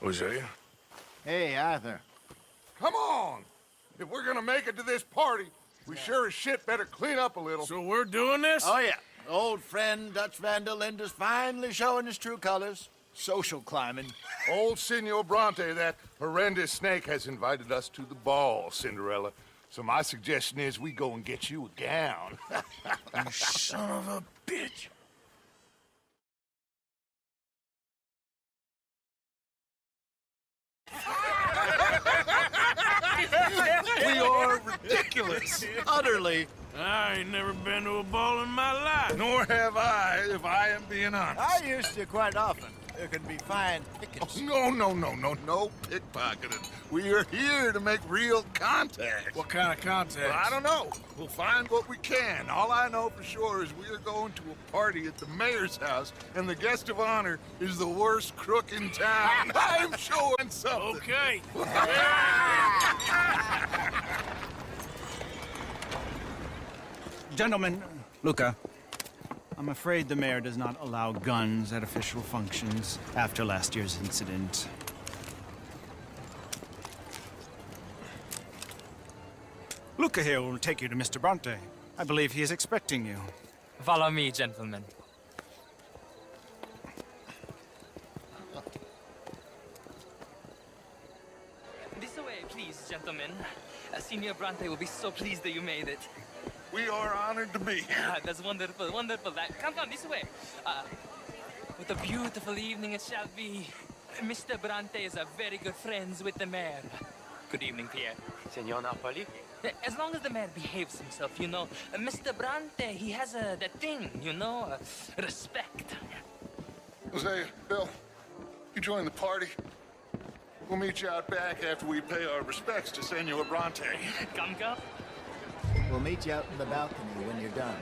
Hosea? Hey, Arthur. Come on! If we're gonna make it to this party, we sure as shit better clean up a little. So we're doing this? Oh, yeah. Old friend Dutch Van der Linde's finally showing his true colors. Social climbing. Old Senor Bronte, that horrendous snake, has invited us to the ball, Cinderella. So my suggestion is we go and get you a gown. You son of a bitch. We are ridiculous. Utterly. I ain't never been to a ball in my life. Nor have I, if I am being honest. I used to quite often. There can be fine pickets. No pickpocketing. We are here to make real contact. What kind of contact? Well, I don't know. We'll find what we can. All I know for sure is we are going to a party at the mayor's house, and the guest of honor is the worst crook in town. I'm showing something. Okay. Gentlemen, Luca, I'm afraid the mayor does not allow guns at official functions after last year's incident. Luca here will take you to Mr. Bronte. I believe he is expecting you. Follow me, gentlemen. This way, please, gentlemen. Senior Bronte will be so pleased that you made it. We are honored to be here. That's wonderful, wonderful. Come, this way. What a beautiful evening it shall be. Mr. Bronte is a very good friends with the mayor. Good evening, Pierre. Senor Napoli? As long as the mayor behaves himself, you know. Mr. Bronte, he has that thing, you know, respect. Hosea, Bill, you join the party. We'll meet you out back after we pay our respects to Senor Bronte. Come. We'll meet you out in the balcony when you're done.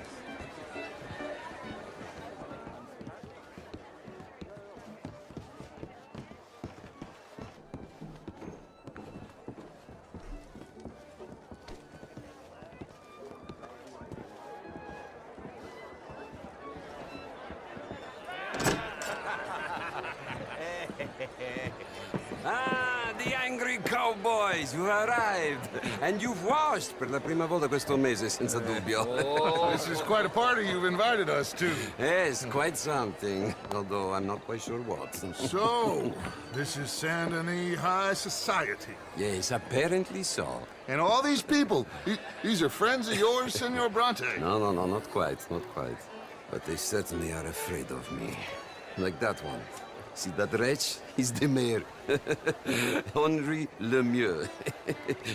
Ah, the angry cowboys, you arrived. And you've washed per la prima volta questo mese, senza dubbio. This is quite a party you've invited us to. Yes, quite something. Although I'm not quite sure what. So, this is Saint Denis High Society. Yes, apparently so. And all these people, these are friends of yours, Senor Bronte? No, not quite, not quite. But they certainly are afraid of me. Like that one. See that wretch? He's the mayor. Henri Lemieux.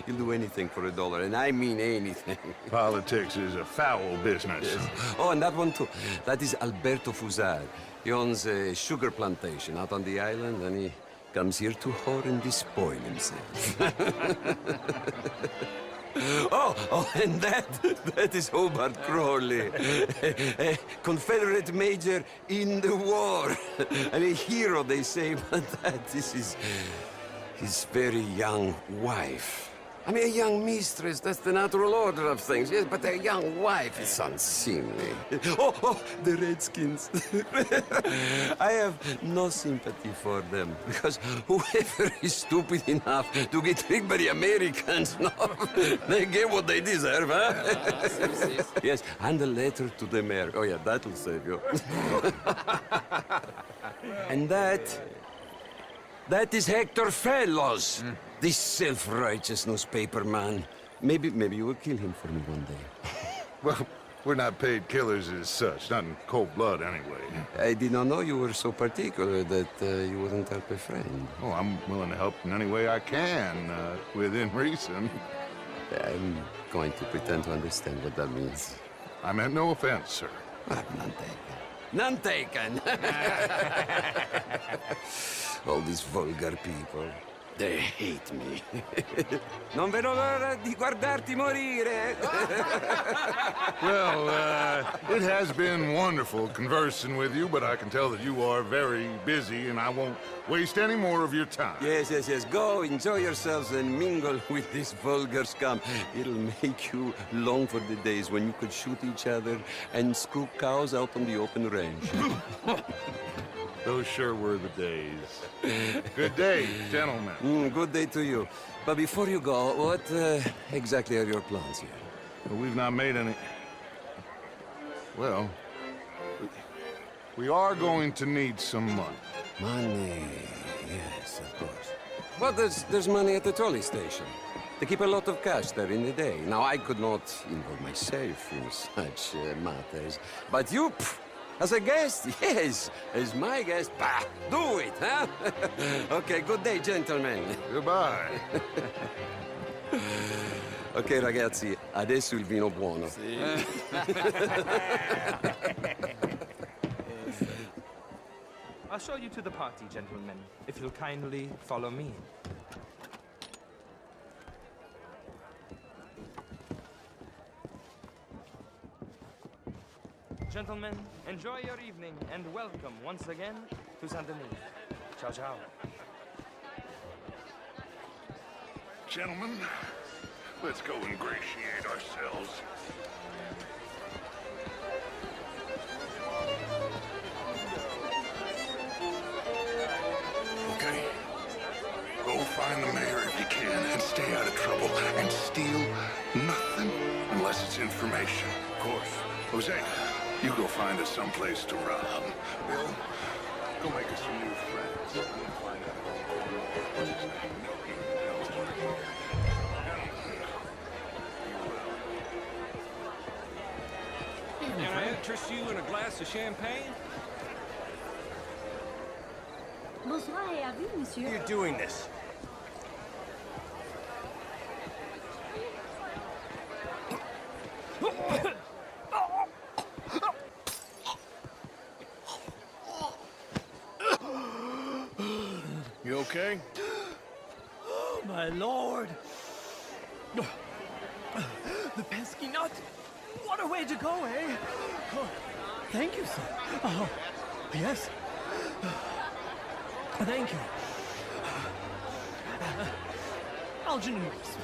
He'll do anything for $1, and I mean anything. Politics is a foul business. Yes. Oh, and that one too. That is Alberto Fusar. He owns a sugar plantation out on the island, and he comes here to whore and despoil himself. Oh, and that is Hobart Crawley, a Confederate major in the war, and a hero, they say, but that is his very young wife. I mean, a young mistress, that's the natural order of things, yes, but a young wife is unseemly. Oh, the Redskins. I have no sympathy for them, because whoever is stupid enough to get tricked by the Americans, no, they get what they deserve, huh? Yes, and a letter to the mayor. Oh, yeah, that'll save you. And that is Hector Fellows. This self-righteous newspaper man. Maybe you will kill him for me one day. Well, we're not paid killers as such, not in cold blood anyway. I did not know you were so particular that you wouldn't help a friend. Oh, I'm willing to help in any way I can, within reason. I'm going to pretend to understand what that means. I meant no offense, sir. None taken. All these vulgar people. They hate me. Non vedo l'ora di guardarti morire. Well, it has been wonderful conversing with you, but I can tell that you are very busy, and I won't waste any more of your time. Yes. Go, enjoy yourselves, and mingle with this vulgar scum. It'll make you long for the days when you could shoot each other and scoop cows out on the open range. Those sure were the days. Good day, gentlemen. Good day to you. But before you go, what exactly are your plans here? Well, we've not made any... Well, we are going to need some money. Money, yes, of course. But there's money at the trolley station. They keep a lot of cash there in the day. Now, I could not involve myself in such matters. But you, as a guest, yes, as my guest, bah, do it, huh? Okay, good day, gentlemen. Goodbye. Ok, ragazzi, adesso il vino buono. I'll show you to the party, gentlemen, if you'll kindly follow me. Gentlemen, enjoy your evening and welcome once again to Saint Denis. Ciao, ciao. Gentlemen, let's go ingratiate ourselves. Okay. Go find the mayor if you can and stay out of trouble and steal nothing unless it's information. Of course. Hosea, you go find us someplace to rob. Bill, go make us some new friends. Find out what's his name. Can I interest you in a glass of champagne? Bonsoir et à vous, monsieur. You're doing this. You okay? Oh, my lord! The pesky nut! What a way to go, eh? Oh, thank you, sir. Oh, yes. Thank you. Algernon Reese.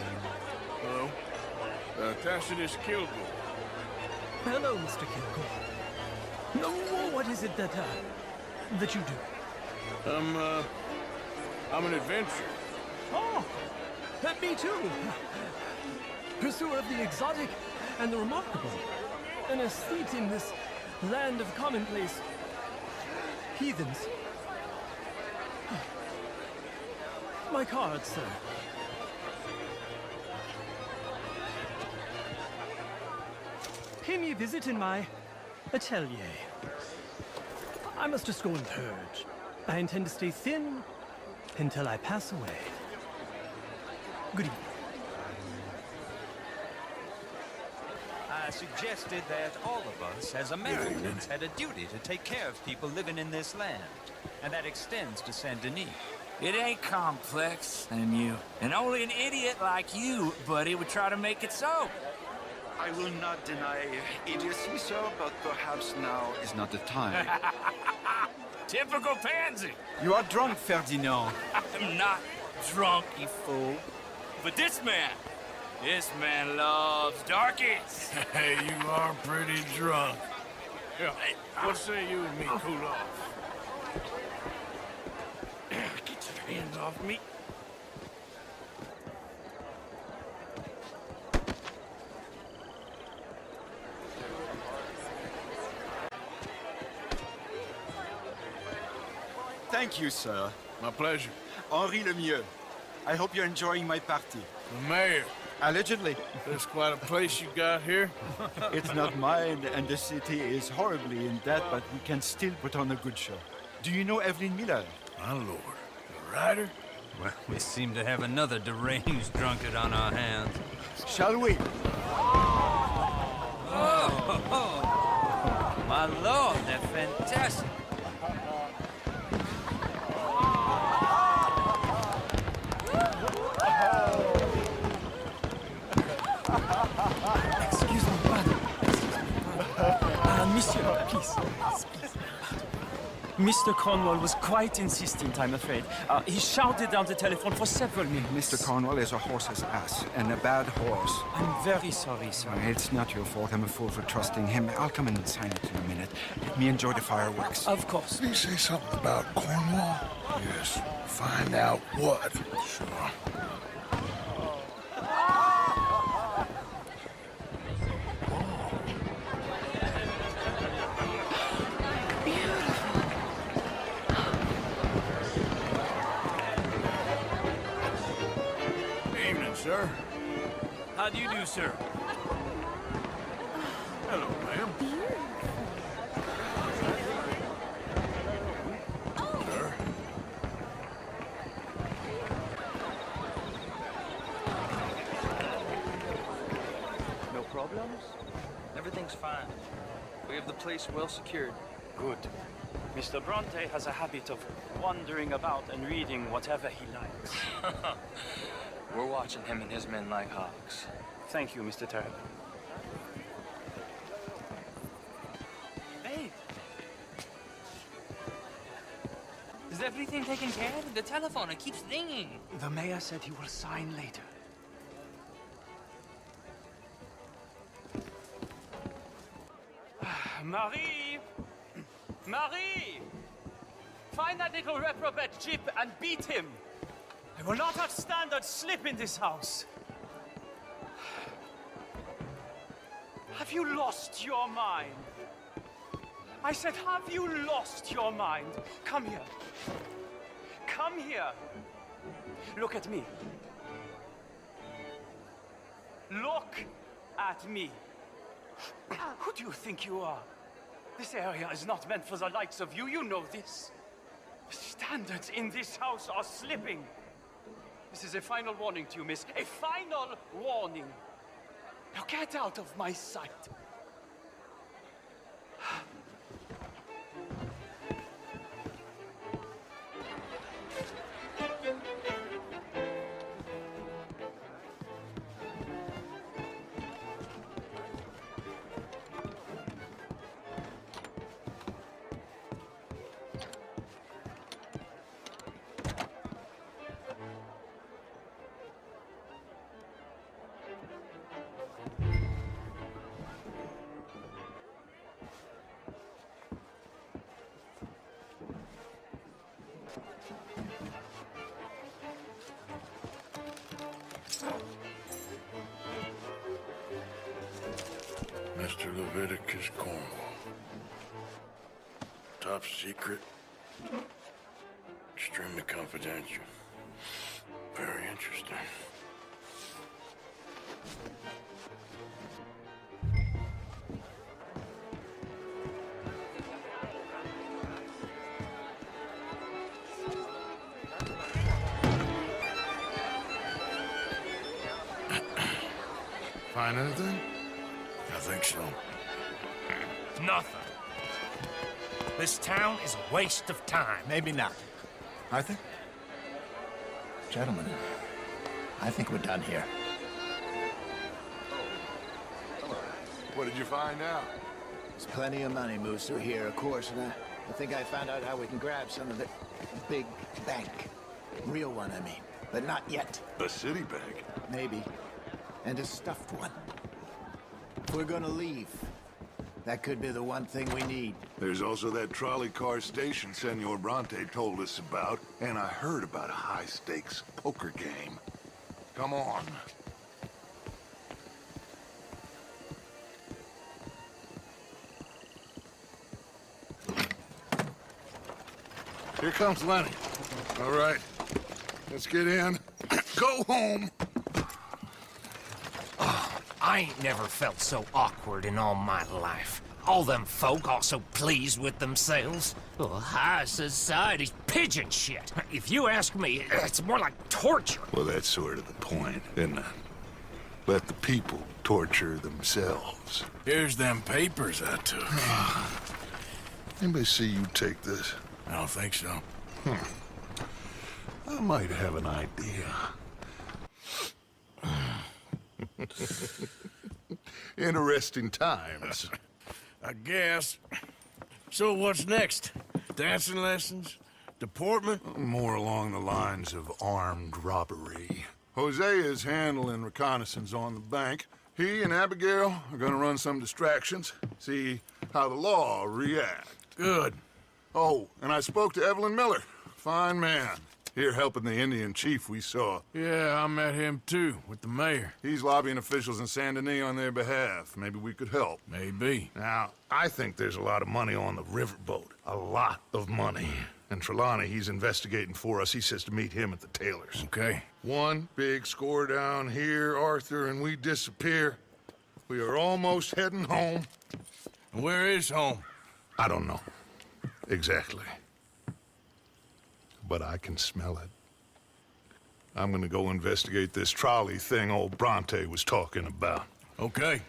Hello. Tacitus Kilgore. Hello, Mr. Kilgore. No, what is it that you do? I'm an adventurer. Oh, me too. Pursuer of the exotic and the remarkable. An aesthete in this land of commonplace heathens. My card, sir. Pay me a visit in my atelier. I must just go and purge. I intend to stay thin until I pass away. Good evening. I suggested that all of us, as Americans, had a duty to take care of people living in this land. And that extends to Saint Denis. It ain't complex, and only an idiot like you, buddy, would try to make it so. I will not deny idiocy, sir, but perhaps now is not the time. Typical pansy. You are drunk, Ferdinand. I'm not drunk, you fool. But this man loves darkies. Hey, you are pretty drunk. Yeah, what say you and me cool off? Get your hands off me. Thank you, sir. My pleasure. Henri Lemieux. I hope you're enjoying my party. The mayor. Allegedly. There's quite a place you got here. It's not mine, and the city is horribly in debt, but we can still put on a good show. Do you know Evelyn Miller? My lord. The writer? Well, we seem to have another deranged drunkard on our hands. Shall we? Oh, my lord, they're fantastic. Excuse me, pardon. Excuse me, pardon. Monsieur, please. Please. Mr. Cornwall was quite insistent, I'm afraid. He shouted down the telephone for several minutes. Mr. Cornwall is a horse's ass, and a bad horse. I'm very sorry, sir. It's not your fault. I'm a fool for trusting him. I'll come in and sign it in a minute. Let me enjoy the fireworks. Of course. Did he say something about Cornwall? Yes. Find out what. Sure. Evening, sir. How do you do, sir? Hello, ma'am. Sir? No problems? Everything's fine. We have the place well secured. Good. Mr. Bronte has a habit of wandering about and reading whatever he likes. We're watching him and his men like hawks. Thank you, Mr. Turner. Hey! Is everything taken care of? The telephone, it keeps ringing. The mayor said he will sign later. Marie! Marie! Find that little reprobate Jip and beat him. I will not have standard slip in this house. Have you lost your mind? I said, have you lost your mind? Come here. Come here. Look at me. Look at me. Who do you think you are? This area is not meant for the likes of you. You know this. The standards in this house are slipping. This is a final warning to you, miss. A final warning. Now get out of my sight. Mr. Leviticus Cornwall. Top secret. Extremely confidential. Very interesting. Find anything? I think so. Nothing. This town is a waste of time. Maybe not. Arthur? Gentlemen, I think we're done here. What did you find out? There's plenty of money moves through here, of course, and I think I found out how we can grab some of the big bank. Real one, I mean. But not yet. A city bank? Maybe. And a stuffed one. If we're gonna leave, that could be the one thing we need. There's also that trolley car station Senor Bronte told us about, and I heard about a high-stakes poker game. Come on. Here comes Lenny. All right, let's get in. Go home. I ain't never felt so awkward in all my life. All them folk all so pleased with themselves. Oh, high society's pigeon shit. If you ask me, it's more like torture. Well, that's sort of the point, isn't it? Let the people torture themselves. Here's them papers I took. Anybody see you take this? I don't think so. I might have an idea. Interesting times. I guess. So what's next? Dancing lessons? Deportment? More along the lines of armed robbery. Hosea is handling reconnaissance on the bank. He and Abigail are gonna run some distractions, see how the law react. Good. Oh, and I spoke to Evelyn Miller. Fine man. Here helping the Indian chief we saw. Yeah, I met him too, with the mayor. He's lobbying officials in Saint Denis on their behalf. Maybe we could help. Maybe. Now, I think there's a lot of money on the riverboat. A lot of money. And Trelawney, he's investigating for us. He says to meet him at the Taylor's. Okay. One big score down here, Arthur, and we disappear. We are almost heading home. And where is home? I don't know. Exactly. But I can smell it. I'm gonna go investigate this trolley thing old Bronte was talking about. Okay.